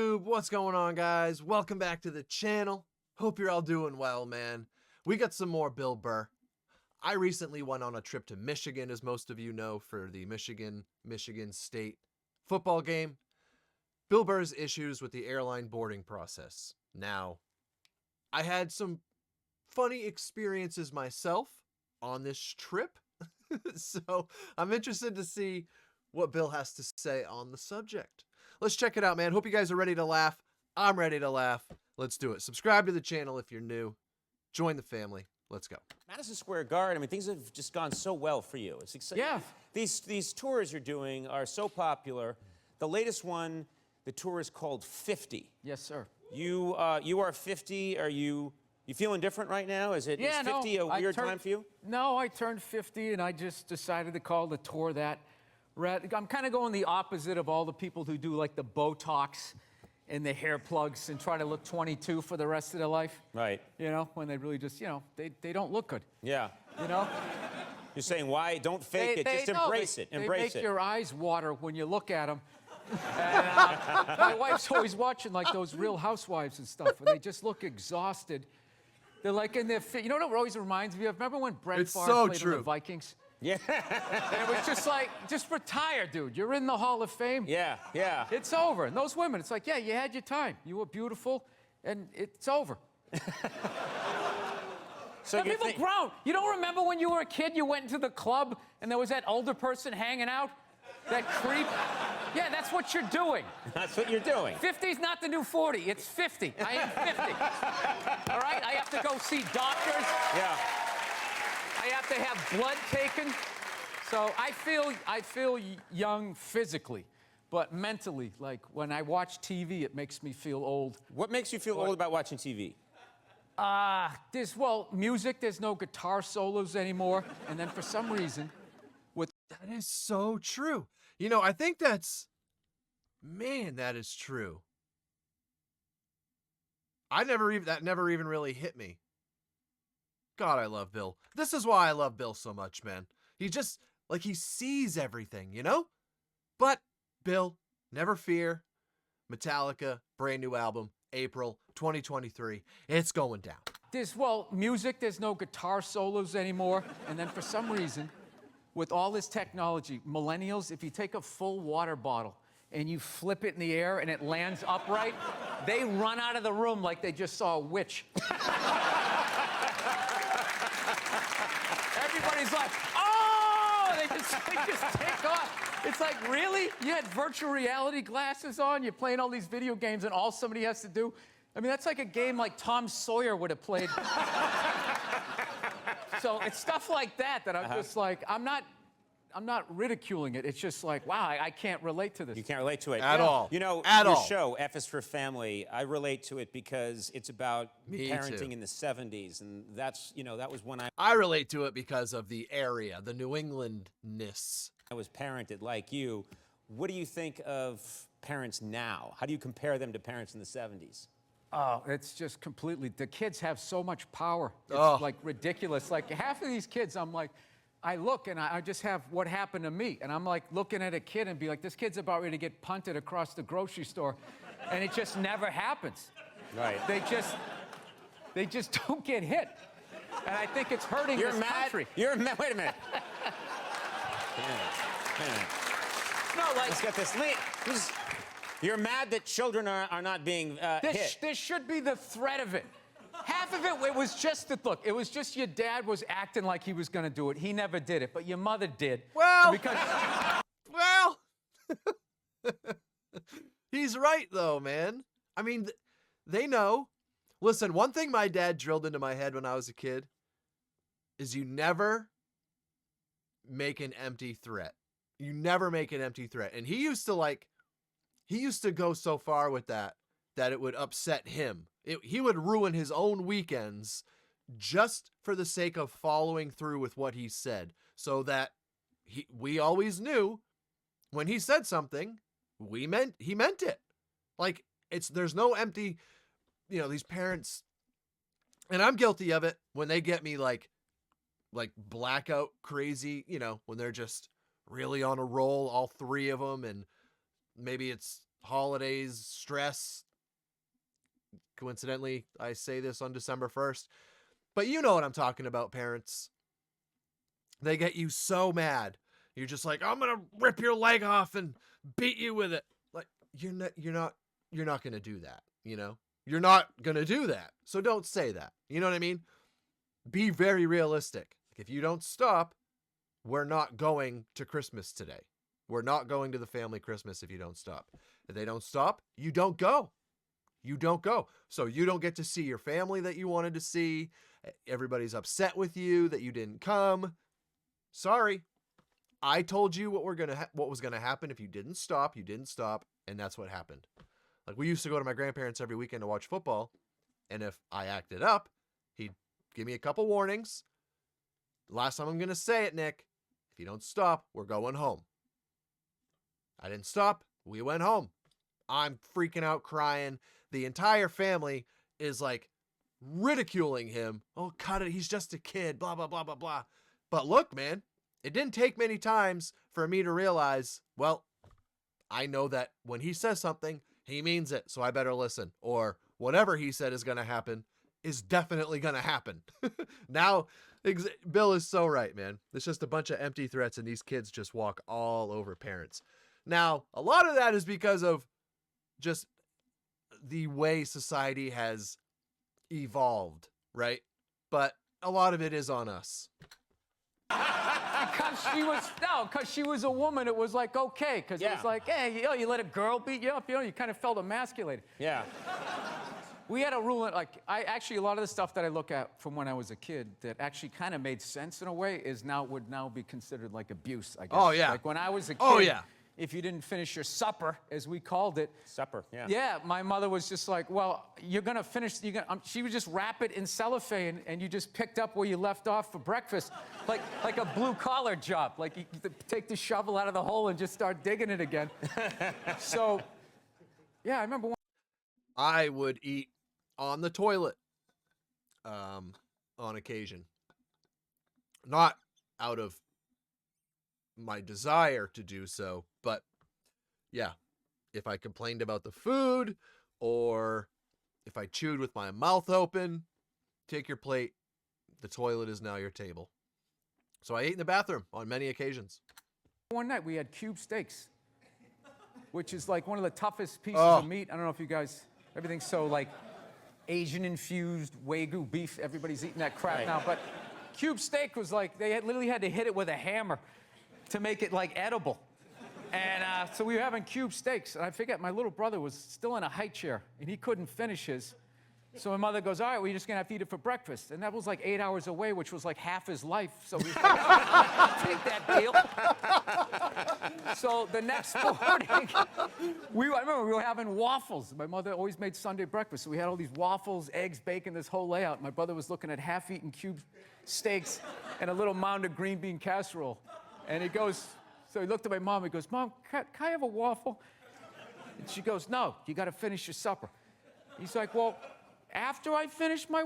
YouTube? What's going on, guys? Welcome back to the channel. Hope you're all doing well, man. We got some more Bill Burr. I recently went on a trip to Michigan, as most of you know, for the Michigan State football game. Bill Burr's issues with the airline boarding process. Now, I had some funny experiences myself on this trip, so I'm interested to see what Bill has to say on the subject. Let's check it out, man. Hope you guys are ready to laugh. I'm ready to laugh. Let's do it. Subscribe to the channel if you're new. Join the family. Let's go. Madison Square Garden, I mean, things have just gone so well for you. It's exciting. Yeah. These tours you're doing are so popular. The latest one, the tour is called 50. Yes, sir. You are 50. Are you feeling different right now? Is 50 a weird time for you? No, I turned 50 and I just decided to call the tour that. I'm kind of going the opposite of all the people who do like the Botox and the hair plugs and try to look 22 for the rest of their life. Right. You know, when they really just, you know, they don't look good. Yeah. You know? You're saying why? Don't fake it. Just embrace it. Embrace it. They make your eyes water when you look at them. And, my wife's always watching like those Real Housewives and stuff, and they just look exhausted. They're like in their, you know what it always reminds me of? Remember when Brett Favre played on the Vikings? Yeah. And it was just like, just retire, dude. You're in the Hall of Fame. Yeah, yeah. It's over. And those women, it's like, yeah, you had your time. You were beautiful, and it's over. So people grown. You don't remember when you were a kid, you went into the club, and there was that older person hanging out? That creep? Yeah, that's what you're doing. That's what you're doing. 50's not the new 40. It's 50. I am 50. All right? I have to go see doctors. Yeah. I have to have blood taken. So I feel young physically, but mentally, like when I watch TV, it makes me feel old. What makes you feel old about watching TV? Well, music, there's no guitar solos anymore. And then for some reason, That is so true. You know, I think that is true. That never even really hit me. God, I love Bill. This is why I love Bill so much, man. He just, like, he sees everything, you know? But, Bill, never fear. Metallica, brand new album, April 2023. It's going down. Music, there's no guitar solos anymore. And then for some reason, with all this technology, millennials, if you take a full water bottle and you flip it in the air and it lands upright, they run out of the room like they just saw a witch. Everybody's like, oh! They just take off. It's like, really? You had virtual reality glasses on, you're playing all these video games, and all somebody has to do? I mean, that's like a game like Tom Sawyer would have played. So it's stuff like that I'm just like, I'm not ridiculing it. It's just like, wow, I can't relate to this. You can't relate to it. At all. You know, At your all. show, F is for Family, I relate to it because it's about Me parenting too. in the 70s. And that's, you know, that was when I relate to it because of the area, the New England-ness. I was parented like you. What do you think of parents now? How do you compare them to parents in the 70s? Oh, it's just completely, the kids have so much power. It's like ridiculous. Like half of these kids, I'm like, I look and I just have what happened to me. And I'm like looking at a kid and be like, this kid's about ready to get punted across the grocery store. And it just never happens. Right. They just don't get hit. And I think it's hurting this country. You're mad. Wait a minute. No, like, let's get this. You're mad that children are not being hit. There should be the threat of it. Half of it was just look, it was just your dad was acting like he was going to do it. He never did it, but your mother did. Well, because he's right, though, man. I mean, they know. Listen, one thing my dad drilled into my head when I was a kid is you never make an empty threat. You never make an empty threat. And he used to go so far with that it would upset him. He would ruin his own weekends just for the sake of following through with what he said, so that we always knew when he said something, he meant it. Like, there's no empty, you know, these parents, and I'm guilty of it when they get me like blackout crazy, you know, when they're just really on a roll, all three of them, and maybe it's holidays, stress. Coincidentally, I say this on December 1st. But you know what I'm talking about, parents. They get you so mad. You're just like, I'm going to rip your leg off and beat you with it. Like, you're not going to do that, you know? You're not going to do that. So don't say that. You know what I mean? Be very realistic. If you don't stop, we're not going to Christmas today. We're not going to the family Christmas if you don't stop. If they don't stop, you don't go. You don't go. So you don't get to see your family that you wanted to see. Everybody's upset with you that you didn't come. Sorry. I told you what was going to happen if you didn't stop. You didn't stop, and that's what happened. Like, we used to go to my grandparents every weekend to watch football, and if I acted up, he'd give me a couple warnings. Last time I'm going to say it, Nick. If you don't stop, we're going home. I didn't stop. We went home. I'm freaking out, crying. The entire family is like ridiculing him. Oh, cut it. He's just a kid. Blah, blah, blah, blah, blah. But look, man, it didn't take many times for me to realize, well, I know that when he says something, he means it. So I better listen. Or whatever he said is going to happen is definitely going to happen. Now, Bill is so right, man. It's just a bunch of empty threats, and these kids just walk all over parents. Now, a lot of that is because of just the way society has evolved, right? But a lot of it is on us. Because she was a woman, it was like, okay. Because it was like, hey, you let a girl beat you up, you kind of felt emasculated. Yeah. We had a rule, a lot of the stuff that I look at from when I was a kid that actually kind of made sense in a way would now be considered like abuse, I guess. Oh, yeah. Like when I was a kid. Oh, yeah. If you didn't finish your supper, as we called it. Supper, yeah. Yeah, my mother was just like, well, you're going to finish, she would just wrap it in cellophane, and you just picked up where you left off for breakfast, like a blue-collar job. Like, you take the shovel out of the hole and just start digging it again. So, yeah, I remember I would eat on the toilet on occasion. Not out of my desire to do so, but yeah, if I complained about the food or if I chewed with my mouth open, take your plate. The toilet is now your table. So I ate in the bathroom on many occasions. one night we had cube steaks, which is like one of the toughest pieces of meat. I don't know if you guys, everything's so like Asian infused Wagyu beef. Everybody's eating that crap now, but cube steak was like, they literally had to hit it with a hammer to make it like edible. And so we were having cube steaks, and I forget, my little brother was still in a high chair, and he couldn't finish his. So my mother goes, all right, well, you're just gonna have to eat it for breakfast. And that was like 8 hours away, which was like half his life. So we was like, I'll take that deal. So the next morning, I remember we were having waffles. My mother always made Sunday breakfast, so we had all these waffles, eggs, bacon, this whole layout. My brother was looking at half-eaten cube steaks and a little mound of green bean casserole. And he goes, so he looked at my mom, he goes, Mom, can I have a waffle? And she goes, no, you gotta finish your supper. He's like, well, after I finish my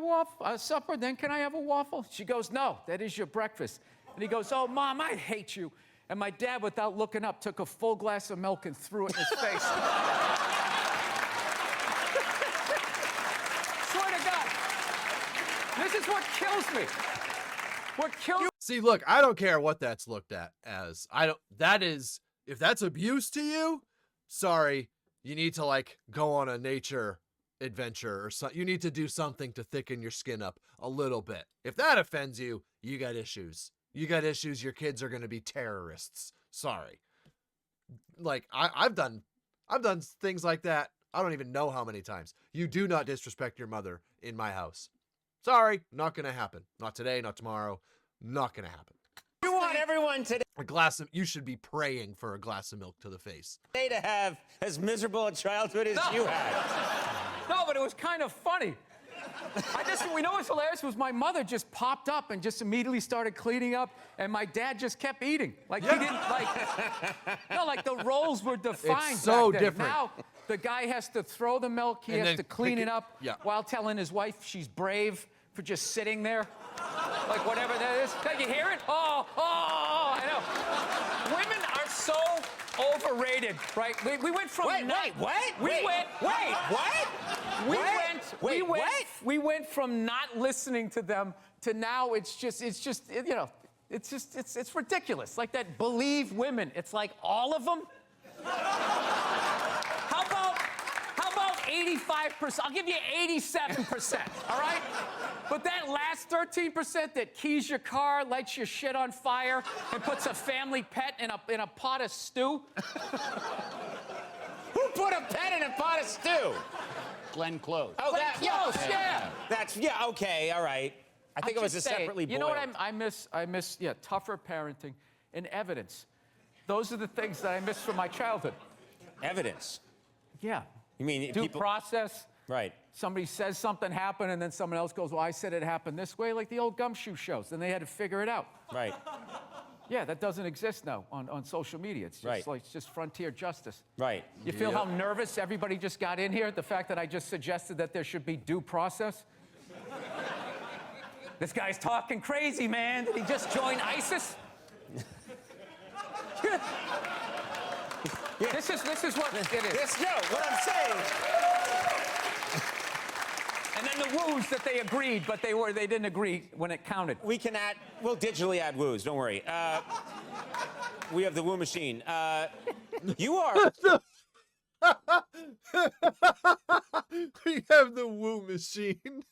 supper, then can I have a waffle? She goes, no, that is your breakfast. And he goes, oh, Mom, I hate you. And my dad, without looking up, took a full glass of milk and threw it in his face. Swear to God, this is what kills me. What kills See, look, I don't care what that's looked at as. If that's abuse to you, sorry, you need to like go on a nature adventure or something. You need to do something to thicken your skin up a little bit. If that offends you, you got issues. You got issues. Your kids are going to be terrorists. Sorry. Like I've done things like that. I don't even know how many times. You do not disrespect your mother in my house. Sorry, not going to happen. Not today, not tomorrow. Not going to happen. You want everyone today You should be praying for a glass of milk to the face. to have as miserable a childhood as you had. No, but it was kind of funny. We know what's hilarious was my mother just popped up and just immediately started cleaning up, and my dad just kept eating. Like, he didn't, like the roles were defined. It's so back then. different. Now, the guy has to throw the milk, he has to clean it up while telling his wife she's brave for just sitting there. Like, whatever that is. Can you hear it? Oh, I know. Women are so overrated, right? We went from Wait, what? We went from not listening to them to now it's ridiculous. Like that believe women. It's like all of them. How about 85%? I'll give you 87%, all right? But that last 13% that keys your car, lights your shit on fire, and puts a family pet in a pot of stew. Who put a pet in a pot of stew? Glenn Close. Oh, Glenn Close, yeah. That's, okay, all right. I think it was a separately boiled. You know what I miss? I miss, tougher parenting and evidence. Those are the things that I miss from my childhood. Evidence? Yeah. You mean Due process? Right. Somebody says something happened, and then someone else goes, well, I said it happened this way, like the old gumshoe shows. Then they had to figure it out. Right. Yeah, that doesn't exist now on social media. It's just like, it's just frontier justice. Right. You feel how nervous everybody just got in here? The fact that I just suggested that there should be due process? This guy's talking crazy, man. Did he just join ISIS? This is what it is. What I'm saying. And then the woos that they agreed, but they didn't agree when it counted. We'll digitally add woos, don't worry. We have the woo machine. You are... We have the woo machine.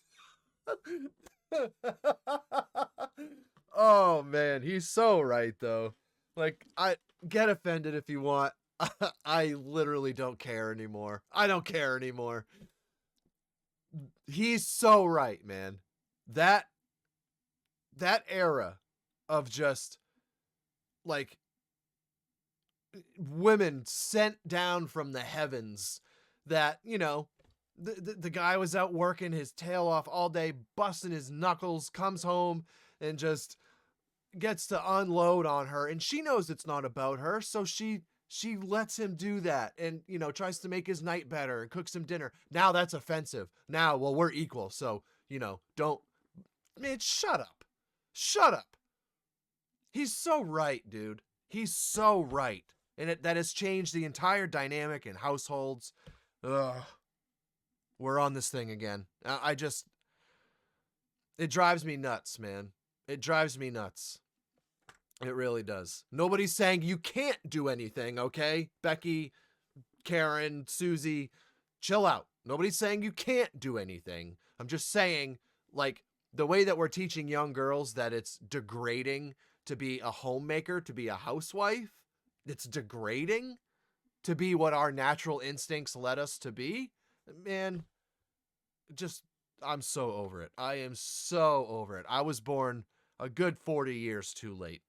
Oh, man, he's so right, though. Like, I get offended if you want. I literally don't care anymore. I don't care anymore. He's so right, man. That era of just, like, women sent down from the heavens that, the guy was out working his tail off all day, busting his knuckles, comes home and just gets to unload on her. And she knows it's not about her, so she lets him do that and, tries to make his night better and cooks him dinner. Now that's offensive. Now, well, we're equal, so, don't... Man, shut up. Shut up. He's so right, dude. He's so right. And that has changed the entire dynamic in households. Ugh. We're on this thing again. It drives me nuts, man. It drives me nuts. It really does. Nobody's saying you can't do anything, okay? Becky, Karen, Susie, chill out. Nobody's saying you can't do anything. I'm just saying, like, the way that we're teaching young girls that it's degrading to be a homemaker, to be a housewife, it's degrading to be what our natural instincts led us to be. Man, I'm so over it. I am so over it. I was born a good 40 years too late.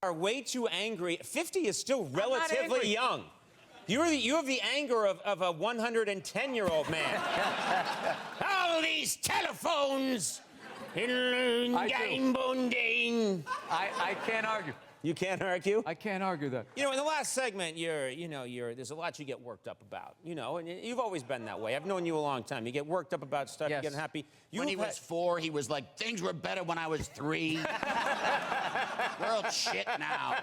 Are way too angry. 50 is still relatively young. You have the anger of a 110-year-old man. All these telephones. I can't argue. You can't argue? I can't argue that. In the last segment, there's a lot you get worked up about, and you've always been that way. I've known you a long time. You get worked up about stuff, you get happy. When he was 4, he was like, things were better when I was 3. World shit now.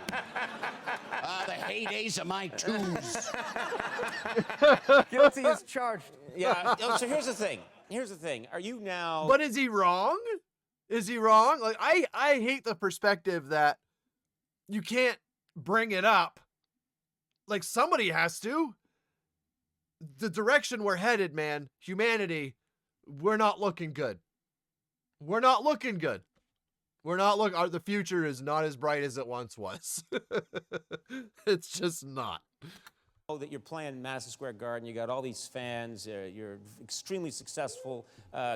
The heydays of my 2s. Guilty as charged. Yeah, so here's the thing. Are you now... But is he wrong? Is he wrong? Like, I hate the perspective that you can't bring it up. Like, somebody has to. The direction we're headed, man, humanity, we're not looking good. We're not looking good. The future is not as bright as it once was. It's just not. That you're playing Madison Square Garden, you got all these fans, you're extremely successful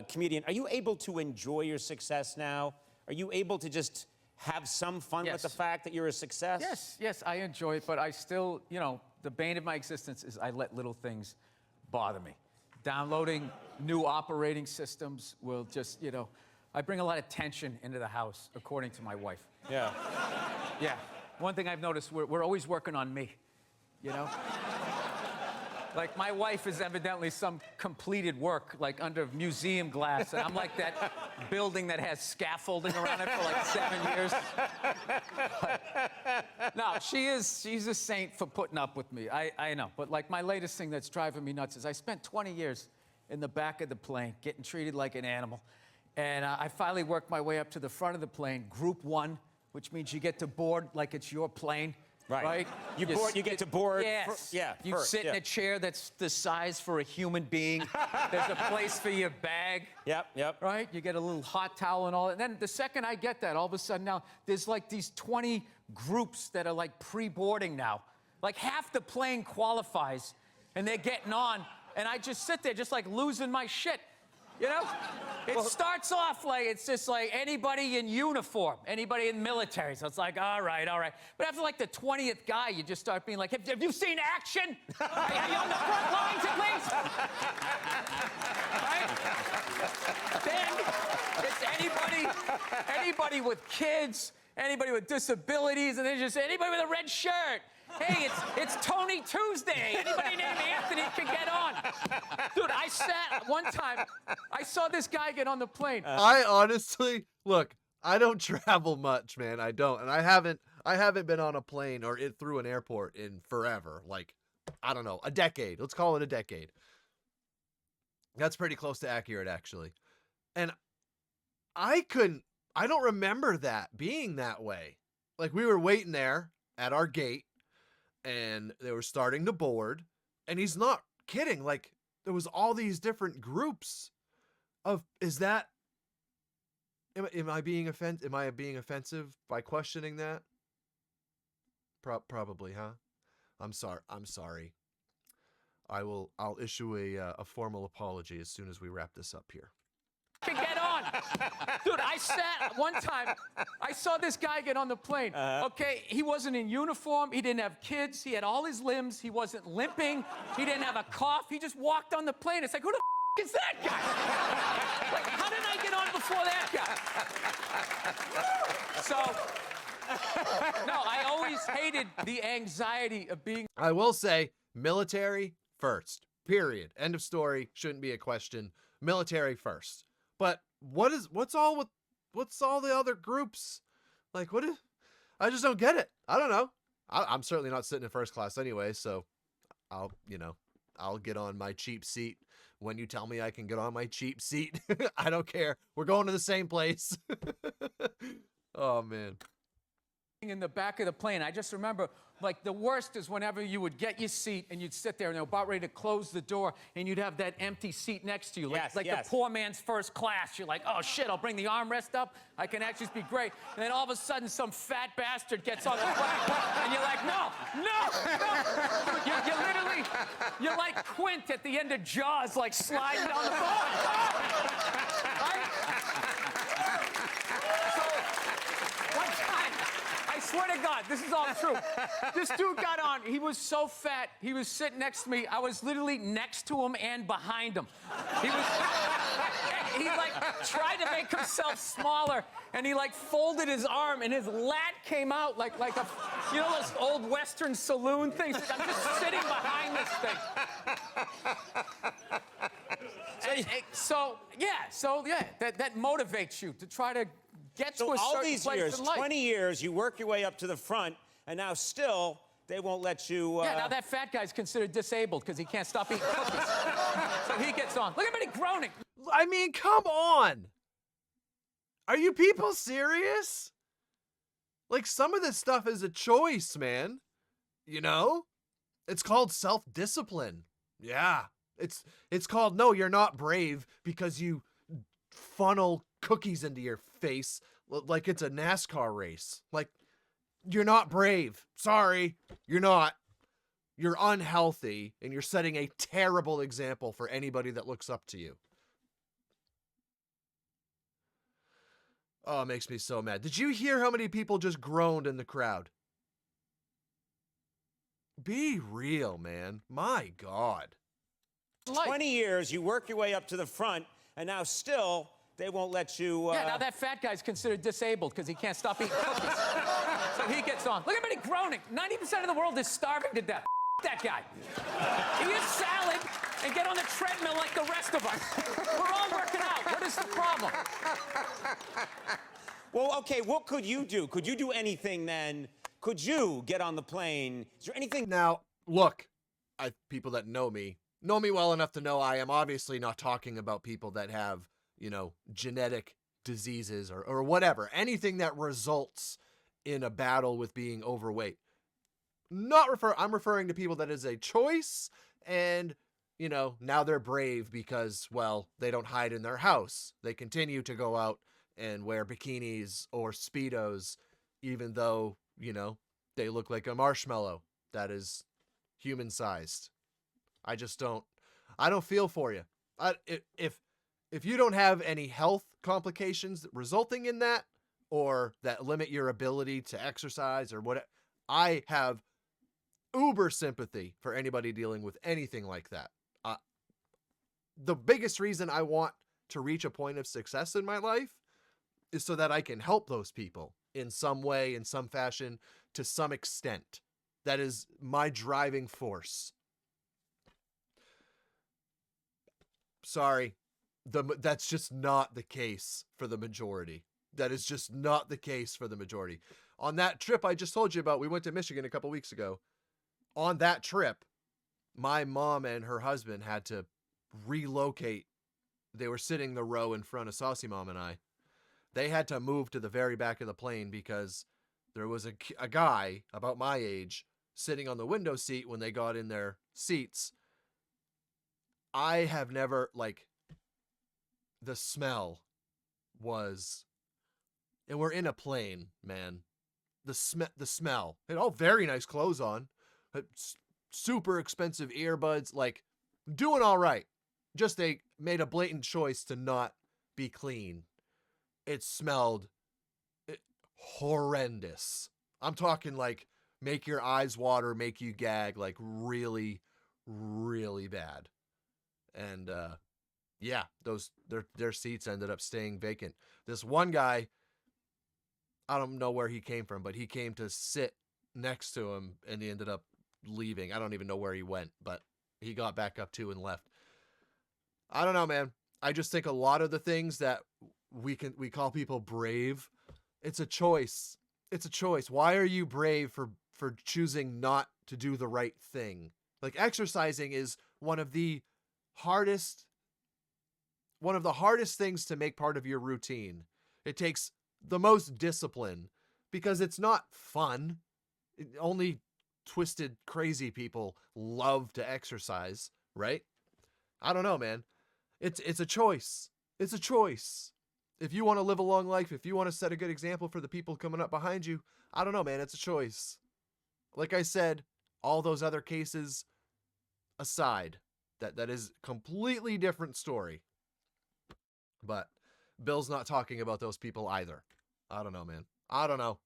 comedian. Are you able to enjoy your success now? Are you able to just have some fun with the fact that you're a success? Yes, I enjoy it, but I still, the bane of my existence is I let little things bother me. Downloading new operating systems will just, I bring a lot of tension into the house, according to my wife. Yeah. Yeah. One thing I've noticed, we're always working on me, Like, my wife is evidently some completed work, like, under museum glass, and I'm like that building that has scaffolding around it for, like, 7 years. But, no, she's a saint for putting up with me. I know. But, like, my latest thing that's driving me nuts is I spent 20 years in the back of the plane, getting treated like an animal. And I finally worked my way up to the front of the plane, Group 1, which means you get to board like it's your plane. Right? You get to board. Yes. You first, sit in a chair that's the size for a human being. There's a place for your bag. Yep. Right? You get a little hot towel and all that. And then the second I get that, all of a sudden now, there's like these 20 groups that are like pre-boarding now. Like half the plane qualifies, and they're getting on, and I just sit there just like losing my shit. You know? It starts off like, it's just like anybody in uniform, anybody in military. So it's like, all right. But after like the 20th guy, you just start being like, have you seen action? Are you on the front lines at least? Right? Then it's anybody with kids, anybody with disabilities, and then just anybody with a red shirt. Hey, it's Tony Tuesday. Anybody named Anthony can get on. Dude, I sat one time, I saw this guy get on the plane. I honestly, look, I don't travel much, man. I don't. And I haven't been on a plane or through an airport in forever. Like, I don't know, a decade. Let's call it a decade. That's pretty close to accurate, actually. And I don't remember that being that way. Like, we were waiting there at our gate, and they were starting to board, and he's not kidding. Like, there was all these different groups of, am I being offensive by questioning that? Probably, huh? I'm sorry. I'll issue a formal apology as soon as we wrap this up here. Can get on. Dude, I sat one time, I saw this guy get on the plane. Okay, he wasn't in uniform, he didn't have kids, he had all his limbs, he wasn't limping, he didn't have a cough, he just walked on the plane. It's like, who the is that guy? Like, how did I get on before that guy? So, no, I always hated the anxiety of being... I will say, military first, period. End of story, shouldn't be a question. Military first. But what's all the other groups? Like, I just don't get it. I don't know. I'm certainly not sitting in first class anyway, so I'll get on my cheap seat when you tell me I can get on my cheap seat. I don't care. We're going to the same place. Oh, man. In the back of the plane, I just remember, like, the worst is whenever you would get your seat and you'd sit there and they're about ready to close the door and you'd have that empty seat next to you, like the poor man's first class. You're like, oh shit, I'll bring the armrest up. I can actually be great. And then all of a sudden, some fat bastard gets on the plane and you're like, no. You're like Quint at the end of Jaws, like sliding down the phone. Right? I swear to God, this is all true. This dude got on. He was so fat. He was sitting next to me. I was literally next to him and behind him. He like tried to make himself smaller, and he like folded his arm, and his lat came out like a, you know, those old Western saloon things. I'm just sitting behind this thing. So yeah, that motivates you to try to get to a all certain these place years, in life. 20 years, you work your way up to the front, and now still they won't let you. Yeah, now that fat guy's considered disabled because he can't stop eating cookies. So he gets on. Look at me groaning. I mean, come on. Are you people serious? Like, some of this stuff is a choice, man. You know? It's called self-discipline. Yeah. It's called, no, you're not brave because you funnel cookies into your face like it's a NASCAR race. Like, you're not brave. Sorry, you're not. You're unhealthy, and you're setting a terrible example for anybody that looks up to you. Oh, it makes me so mad. Did you hear how many people just groaned in the crowd? Be real, man. My God. 20 years, you work your way up to the front, and now still they won't let you. Yeah, now that fat guy's considered disabled because he can't stop eating cookies. So he gets on. Look at me groaning. 90% of the world is starving to death. that guy. Eat a salad and get on the treadmill like the rest of us. We're all working out. What is the problem? Well, okay, what could you do? Could you do anything then? Could you get on the plane? Is there anything? Now, look, people that know me well enough to know I am obviously not talking about people that have, genetic diseases or whatever, anything that results in a battle with being overweight. I'm referring to people that is a choice and, now they're brave because, well, they don't hide in their house. They continue to go out and wear bikinis or Speedos, even though, they look like a marshmallow that is human-sized. I don't feel for you. If you don't have any health complications resulting in that, or that limit your ability to exercise or what, I have uber sympathy for anybody dealing with anything like that. The biggest reason I want to reach a point of success in my life is so that I can help those people in some way, in some fashion, to some extent. That is my driving force. Sorry, that's just not the case for the majority. That is just not the case for the majority. On that trip I just told you about, we went to Michigan a couple weeks ago. On that trip, my mom and her husband had to relocate. They were sitting the row in front of Saucey Mom and I. They had to move to the very back of the plane because there was a guy about my age sitting on the window seat when they got in their seats. I have never, the smell was, and we're in a plane, man. The smell. They had all very nice clothes on, super expensive earbuds, doing all right. Just they made a blatant choice to not be clean. It smelled horrendous. I'm talking make your eyes water, make you gag, really, really bad. And yeah, their seats ended up staying vacant. This one guy, I don't know where he came from, but he came to sit next to him and he ended up leaving. I don't even know where he went, but he got back up too and left. I don't know, man. I just think a lot of the things that we call people brave, it's a choice. It's a choice. Why are you brave for choosing not to do the right thing? Exercising is one of the hardest things to make part of your routine. It takes the most discipline because it's not fun. Only twisted, crazy people love to exercise, right? I don't know, man. It's a choice. It's a choice. If you want to live a long life, if you want to set a good example for the people coming up behind you, I don't know, man. It's a choice. Like I said, all those other cases aside, that is completely different story. But Bill's not talking about those people either. I don't know, man. I don't know.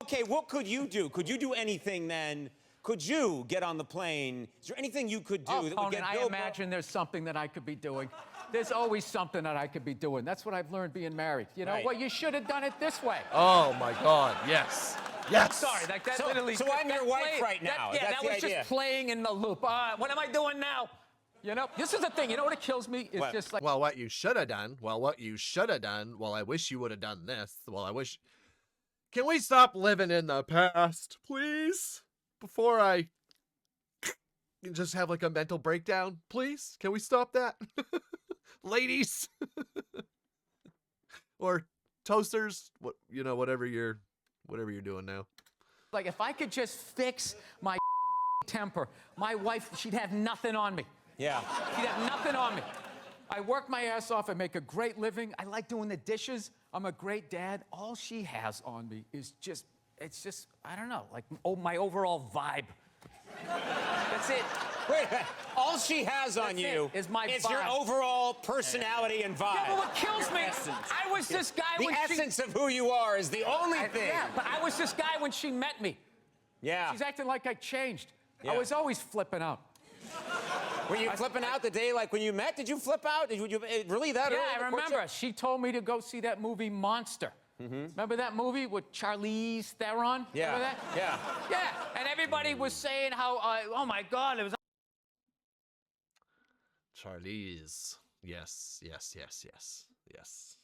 Okay, what could you do? Could you do anything then? Could you get on the plane? Is there anything you could do that would Conan, get I Bill imagine there's something that I could be doing. There's always something that I could be doing. That's what I've learned being married. You know, Right. well, you should have done it this way. Oh my God, yes. Yes. Sorry, that literally. so I'm your wife right now. Yeah, That's that the was idea. just playing in the loop. What am I doing now? This is the thing. You know what kills me? It's What? just like. Well, what you should have done. Well, what you should have done. Well, I wish you would have done this. Well, I wish. Can we stop living in the past, please? Before I just have a mental breakdown, please? Can we stop that? Ladies. Or toasters, whatever you're doing now. Like, if I could just fix my temper, my wife, she'd have nothing on me. Yeah. She'd have nothing on me. I work my ass off. I make a great living. I like doing the dishes. I'm a great dad. All she has on me is I don't know, my overall vibe. That's it. Wait a minute. All she has on That's you it, is my your vibe. overall personality and vibe. Yeah, but what kills me, I was this guy The when essence of who you are is the only thing. Yeah, but I was this guy when she met me. Yeah. She's acting like I changed. Yeah. I was always flipping out. Were you flipping out the day when you met? Did you flip out? Did you really that Yeah, early in I the remember. courtship? She told me to go see that movie Monster. Remember that movie with Charlize Theron? Yeah. Remember that? Yeah. Yeah, and everybody was saying how, oh my God, it was Charlize. Yes, yes, yes, yes, yes.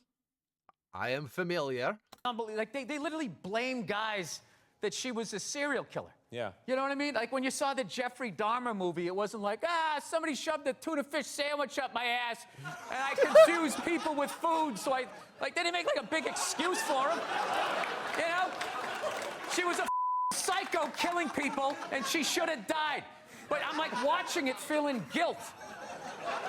I am familiar. unbelievable. Like, they literally blame guys that she was a serial killer. Yeah. You know what I mean? Like, when you saw the Jeffrey Dahmer movie, it wasn't like, somebody shoved a tuna fish sandwich up my ass, and I confused people with food, so they didn't make, like, a big excuse for him. You know? She was a psycho killing people, and she should have died. But I'm, like, watching it feeling guilt.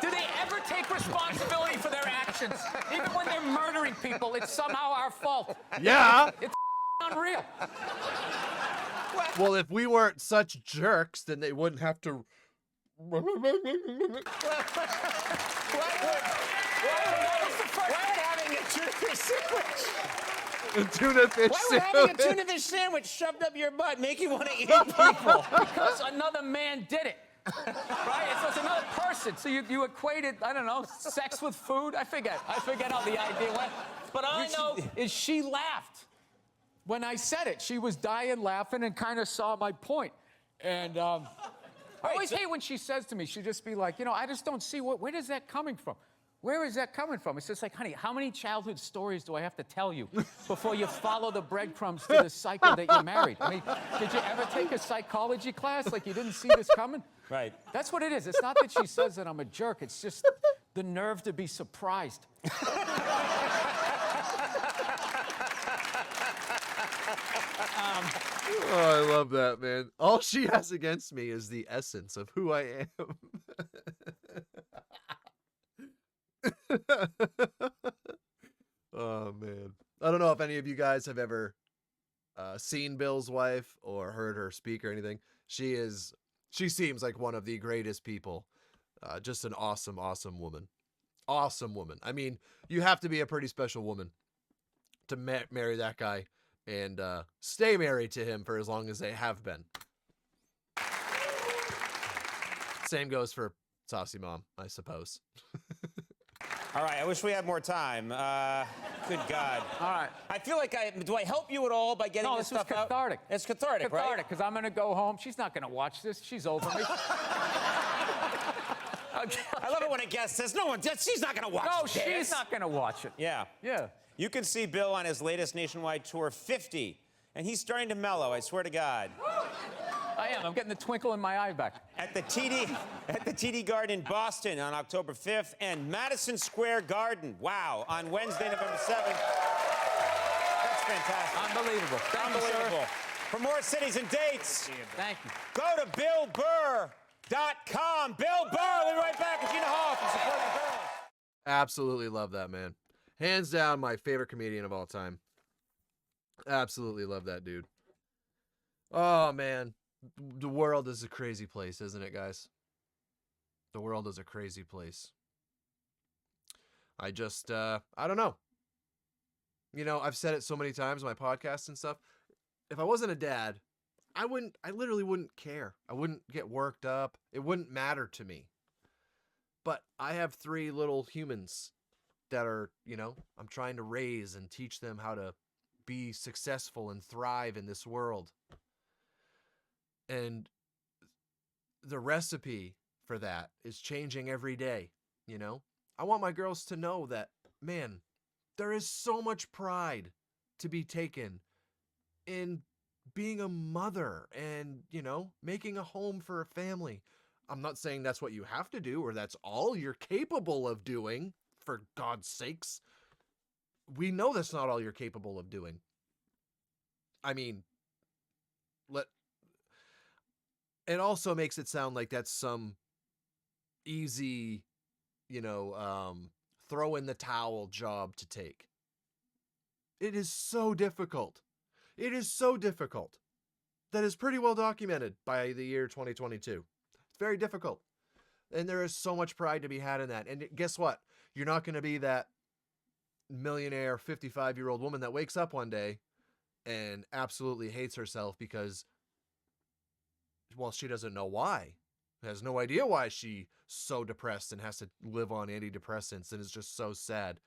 Do they ever take responsibility for their actions? Even when they're murdering people, it's somehow our fault. Yeah. It's unreal. Well, if we weren't such jerks, then they wouldn't have to. Why would having a tuna fish sandwich? Tuna fish Why would having a tuna fish sandwich shoved up your butt make you want to eat people? Because another man did it. Right? So it's another person. So you equated, I don't know, sex with food? I forget how the idea went. But all I know is she laughed. When I said it, she was dying laughing and kind of saw my point. And I always hate when she says to me, she'll just be like, I just don't see where is that coming from? Where is that coming from? It's just like, honey, how many childhood stories do I have to tell you before you follow the breadcrumbs to the cycle that you're married? I mean, did you ever take a psychology class like you didn't see this coming? Right. That's what it is. It's not that she says that I'm a jerk. It's just the nerve to be surprised. Oh, I love that, man. All she has against me is the essence of who I am. Oh, man. I don't know if any of you guys have ever seen Bill's wife or heard her speak or anything. She seems like one of the greatest people. Just an awesome, awesome woman. Awesome woman. I mean, you have to be a pretty special woman to marry that guy and stay married to him for as long as they have been. Same goes for Saucy Mom, I suppose. All right, I wish we had more time. Good God. All right. I feel like do I help you at all by getting No, this this was stuff out? cathartic. It's cathartic, right? Cathartic, because I'm going to go home. She's not going to watch this. She's over me. I love it when a guest says, she's not going to watch No, this. she's not going to watch it. Yeah. Yeah. You can see Bill on his latest nationwide tour, 50, and he's starting to mellow, I swear to God. I am. I'm getting the twinkle in my eye back. At the TD Garden in Boston on October 5th, and Madison Square Garden, wow, on Wednesday, November 7th. That's fantastic. Unbelievable. Thank you, sir. Unbelievable. For more cities and dates, Thank you. go to BillBurr.com. Bill Burr, we'll be right back with Gina Hall from Supporting Girls. Absolutely love that, man. Hands down, my favorite comedian of all time. Absolutely love that dude. Oh, man. The world is a crazy place, isn't it, guys? The world is a crazy place. I just, I don't know. I've said it so many times on my podcast and stuff. If I wasn't a dad, I literally wouldn't care. I wouldn't get worked up. It wouldn't matter to me. But I have 3 little humans that are, I'm trying to raise and teach them how to be successful and thrive in this world. And the recipe for that is changing every day, I want my girls to know that, man, there is so much pride to be taken in being a mother and, making a home for a family. I'm not saying that's what you have to do or that's all you're capable of doing, for God's sakes. We know that's not all you're capable of doing. I mean, it also makes it sound like that's some easy, throw in the towel job to take. It is so difficult. It is so difficult. That is pretty well documented by the year 2022. It's very difficult. And there is so much pride to be had in that. And guess what? You're not going to be that millionaire 55-year-old woman that wakes up one day and absolutely hates herself because, well, she doesn't know why. Has no idea why she's so depressed and has to live on antidepressants and is just so sad.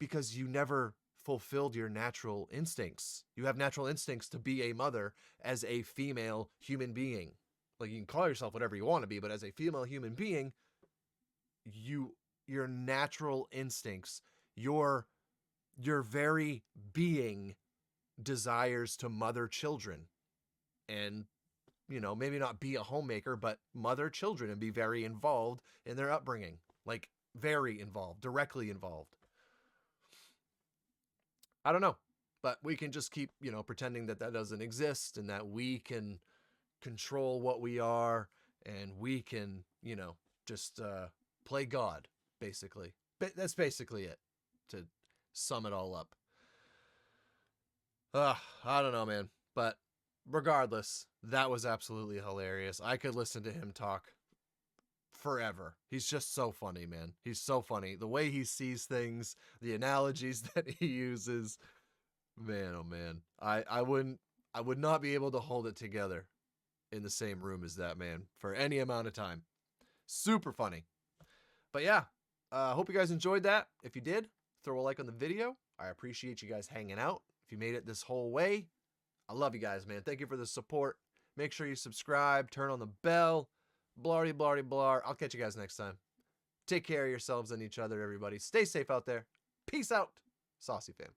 Because you never fulfilled your natural instincts. You have natural instincts to be a mother as a female human being. Like, you can call yourself whatever you want to be, but as a female human being, your natural instincts, your very being desires to mother children and, you know, maybe not be a homemaker, but mother children and be very involved in their upbringing. Like, very involved, directly involved. I don't know, but we can just keep, you know, pretending that that doesn't exist and that we can control what we are and we can, you know, just play God, basically. That's basically it, to sum it all up. I don't know, man. But regardless, that was absolutely hilarious. I could listen to him talk forever. He's just so funny, man. He's so funny. The way he sees things, the analogies that he uses. Man, oh man. I would not be able to hold it together in the same room as that man for any amount of time. Super funny. But yeah, hope you guys enjoyed that. If you did, throw a like on the video. I appreciate you guys hanging out. If you made it this whole way, I love you guys, man. Thank you for the support. Make sure you subscribe, turn on the bell, blarty, blarty, blar. I'll catch you guys next time. Take care of yourselves and each other, everybody. Stay safe out there. Peace out. Saucy fam.